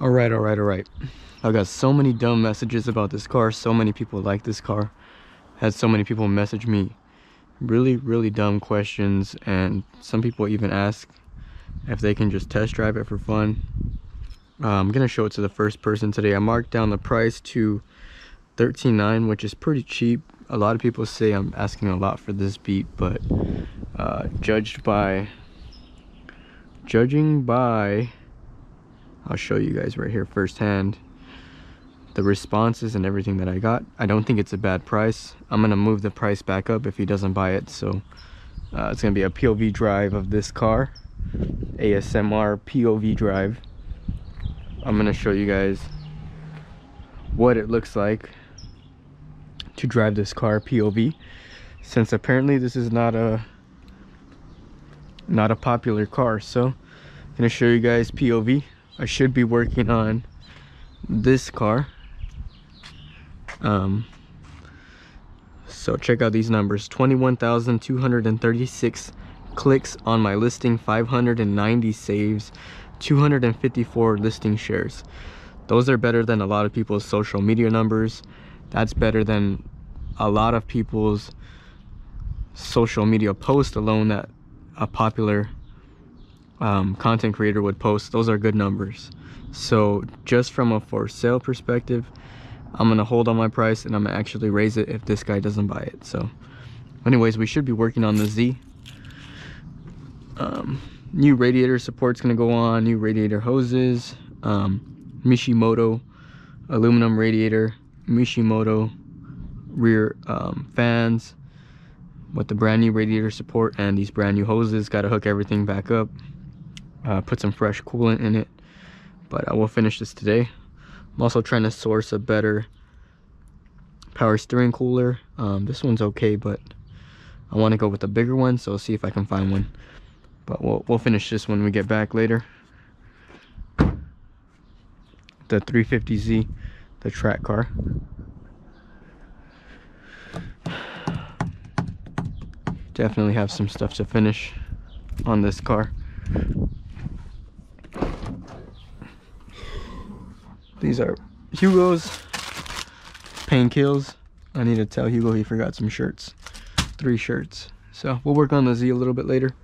All right. I got so many dumb messages about this car. So many people like this car. Had so many people message me really dumb questions, and some people even ask if they can just test drive it for fun. I'm gonna show it to the first person today. I marked down the price to $13,900, which is pretty cheap. A lot of people say I'm asking a lot for this beat, but judging by, I'll show you guys right here firsthand, the responses and everything that I got, I don't think it's a bad price. I'm gonna move the price back up if he doesn't buy it. So it's gonna be a POV drive of this car, ASMR POV drive. I'm gonna show you guys what it looks like to drive this car POV, since apparently this is not a popular car. So I'm gonna show you guys POV. I should be working on this car. So check out these numbers: 21,236 clicks on my listing, 590 saves, 254 listing shares. Those are better than a lot of people's social media numbers. That's better than a lot of people's social media posts alone that a popular content creator would post. Those are good numbers. So just from a for sale perspective, I'm gonna hold on my price, and I'm gonna actually raise it if this guy doesn't buy it. So anyways, we should be working on the Z. New radiator support's gonna go on, new radiator hoses, Mishimoto aluminum radiator, Mishimoto rear fans with the brand new radiator support and these brand new hoses. Got to hook everything back up, put some fresh coolant in it, but I will finish this today. I'm also trying to source a better power steering cooler. This one's okay, but I want to go with a bigger one, so I'll see if I can find one. But we'll finish this when we get back later. The 350Z, the track car. Definitely have some stuff to finish on this car. These are Hugo's pain kills. I need to tell Hugo he forgot some shirts, 3 shirts. So we'll work on the Z a little bit later.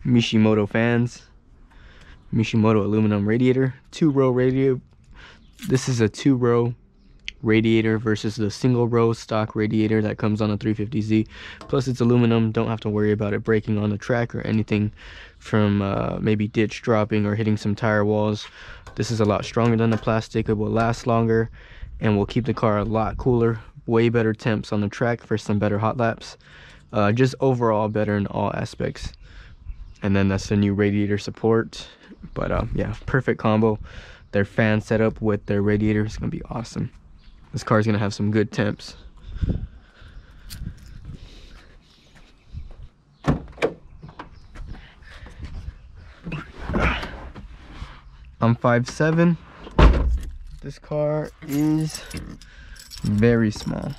Mishimoto fans, Mishimoto aluminum radiator, 2-row radiator. This is a 2-row radiator versus the single row stock radiator that comes on a 350Z. Plus it's aluminum, don't have to worry about it breaking on the track or anything from maybe ditch dropping or hitting some tire walls. This is a lot stronger than the plastic. It will last longer and will keep the car a lot cooler. Way better temps on the track for some better hot laps. Just overall better in all aspects. And then that's the new radiator support. But yeah, perfect combo. Their fan setup with their radiator is gonna be awesome. This car is gonna have some good temps. I'm 5'7". This car is very small.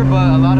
but a lot